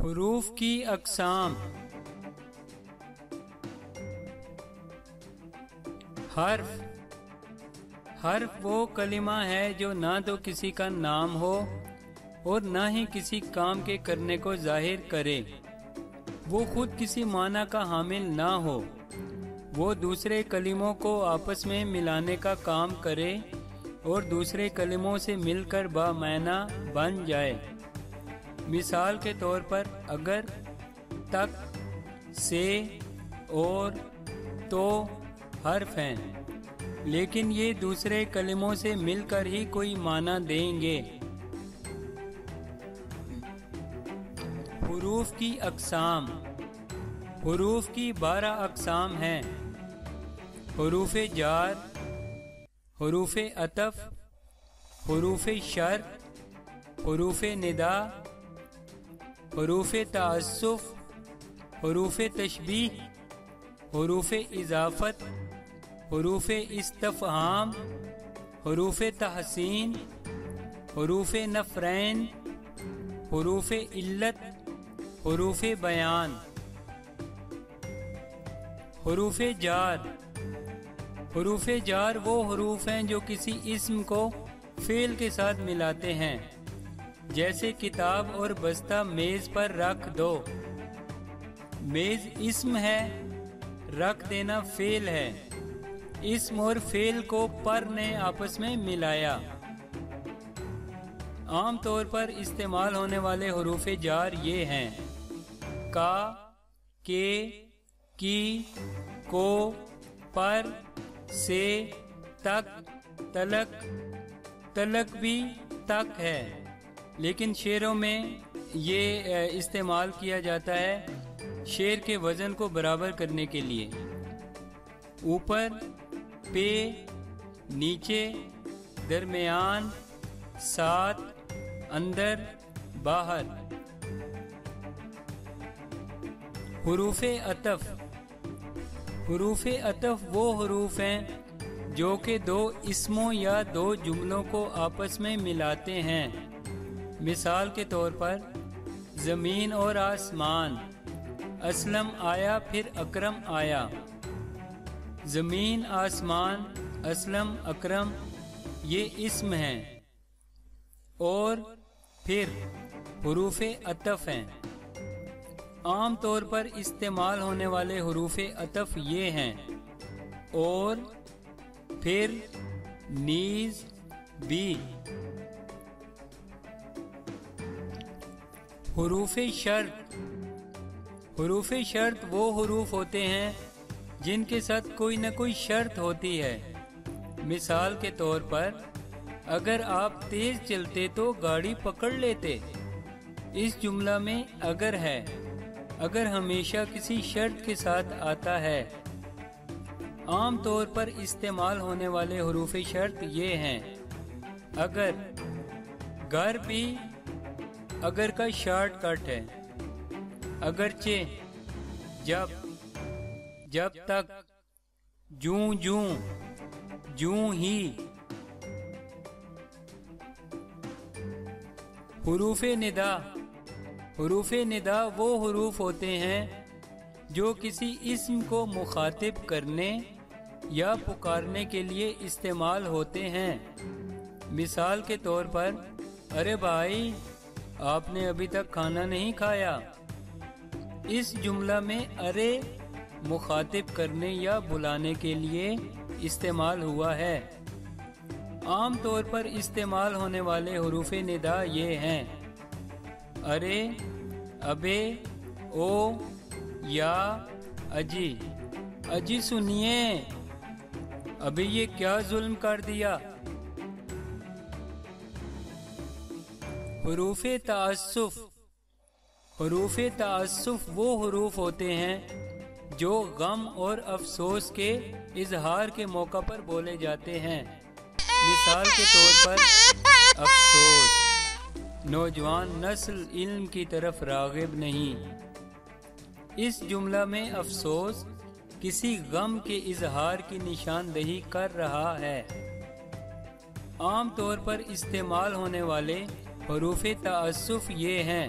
حروف کی اقسام۔ حرف وہ کلمہ ہے جو نہ تو کسی کا نام ہو اور نہ ہی کسی کام کے کرنے کو ظاہر کرے، وہ خود کسی معنی کا حامل نہ ہو، وہ دوسرے کلموں کو آپس میں ملانے کا کام کرے اور دوسرے کلموں سے مل کر بامعنی بن جائے۔ مثال کے طور پر اگر، تک، سے اور تو حرف ہیں، لیکن یہ دوسرے کلموں سے مل کر ہی کوئی معنی دیں گے۔ حروف کی اقسام۔ حروف کی 12 اقسام ہیں: حروف جار، حروف عطف، حروف شرط، حروف ندا، حروف تعسف، حروف تشبیہ، حروف اضافت، حروف استفہام، حروف تحسین، حروف نفرین، حروف علت، حروف بیان۔ حروف جار۔ حروف جار وہ حروف ہیں جو کسی اسم کو فعل کے ساتھ ملاتے ہیں، جیسے کتاب اور بستہ میز پر رکھ دو۔ میز اسم ہے، رکھ دینا فعل ہے۔ اسم اور فعل کو پر نے آپس میں ملایا۔ عام طور پر استعمال ہونے والے حروف جار یہ ہیں: کا، کے، کی، کو، پر، سے، تک، تلک۔ تلک بھی تک ہے، لیکن شعروں میں یہ استعمال کیا جاتا ہے شعر کے وزن کو برابر کرنے کے لیے۔ اوپر، پہ، نیچے، درمیان، ساتھ، اندر، باہر۔ حروف عطف۔ حروف عطف وہ حروف ہیں جو کہ دو اسموں یا دو جملوں کو آپس میں ملاتے ہیں۔ مثال کے طور پر زمین اور آسمان، اسلم آیا پھر اکرم آیا۔ زمین، آسمان، اسلم، اکرم یہ اسم ہیں اور پھر حروف عطف ہیں۔ عام طور پر استعمال ہونے والے حروف عطف یہ ہیں: اور، پھر، نیز، بھی۔ حروف شرط۔ حروف شرط وہ حروف ہوتے ہیں جن کے ساتھ کوئی نہ کوئی شرط ہوتی ہے۔ مثال کے طور پر اگر آپ تیز چلتے تو گاڑی پکڑ لیتے۔ اس جملہ میں اگر ہے، اگر ہمیشہ کسی شرط کے ساتھ آتا ہے۔ عام طور پر استعمال ہونے والے حروف شرط یہ ہیں: اگر، گھر بھی اگر کا شارٹ کٹ ہے۔ اگرچہ، جب، جب تک، جوں جوں، جوں ہی۔ حروف ندا۔ حروف ندا وہ حروف ہوتے ہیں جو کسی اسم کو مخاطب کرنے یا پکارنے کے لیے استعمال ہوتے ہیں۔ مثال کے طور پر ارے بھائی، آپ نے ابھی تک کھانا نہیں کھایا۔ اس جملہ میں ارے مخاطب کرنے یا بلانے کے لیے استعمال ہوا ہے۔ عام طور پر استعمال ہونے والے حروف ندا یہ ہیں: ارے، ابے، او، یا، اجی۔ اجی سنیے، ابھی یہ کیا ظلم کر دیا۔ حروف تعسف۔ حروف تعسف وہ حروف ہوتے ہیں جو غم اور افسوس کے اظہار کے موقع پر بولے جاتے ہیں۔ مثال کے طور پر افسوس، نوجوان نسل علم کی طرف راغب نہیں۔ اس جملہ میں افسوس کسی غم کے اظہار کی نشاندہی کر رہا ہے۔ عام طور پر استعمال ہونے والے حروف تعسف یہ ہیں: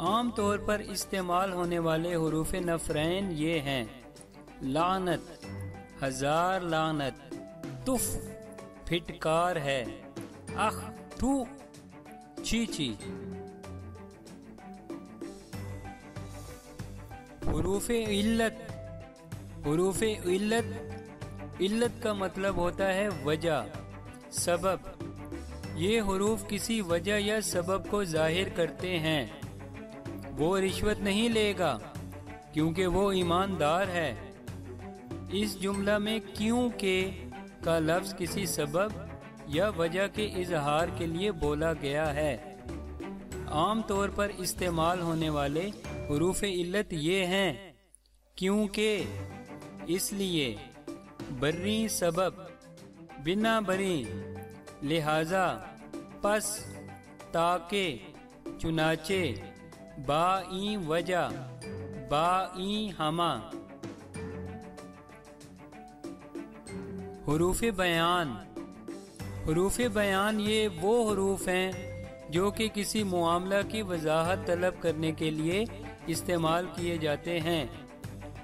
عام طور پر استعمال ہونے والے حروف نفرین یہ ہیں: لعنت، ہزار لعنت، تف، پھٹکار ہے، اخ، تھو، چی چی۔ حروف علت۔ حروف علت کا مطلب ہوتا ہے وجہ، سبب۔ یہ حروف کسی وجہ یا سبب کو ظاہر کرتے ہیں۔ وہ رشوت نہیں لے گا کیونکہ وہ ایماندار ہے۔ اس جملہ میں کیونکہ کا لفظ کسی سبب یا وجہ کے اظہار کے لیے بولا گیا ہے۔ عام طور پر استعمال ہونے والے حروف علت یہ ہیں: کیونکہ، اس لیے، بری سبب، بنا بری، لہذا، پس، تاکہ، چنانچہ، بائی وجہ، بائی ہمہ۔ حروف بیان۔ حروف بیان یہ وہ حروف ہیں جو کہ کسی معاملہ کی وضاحت طلب کرنے کے لیے استعمال کیے جاتے ہیں۔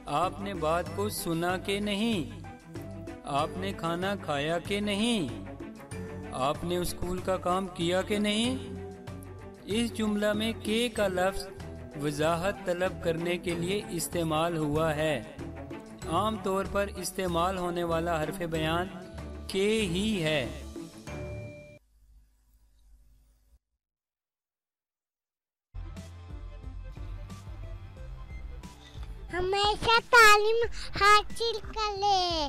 آپ نے بات کو سنا کہ نہیں؟ آپ نے کھانا کھایا کہ نہیں؟ آپ نے اسکول کا کام کیا کہ نہیں؟ اس جملہ میں کہ کا لفظ وضاحت طلب کرنے کے لیے استعمال ہوا ہے۔ عام طور پر استعمال ہونے والا حرف بیان کہ ہی ہے۔ ہمیشہ تعلیم حاصل کر لیں۔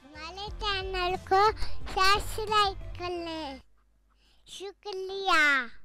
ہمارے چینل کو سبسکرائب کر لیں۔ شکریہ۔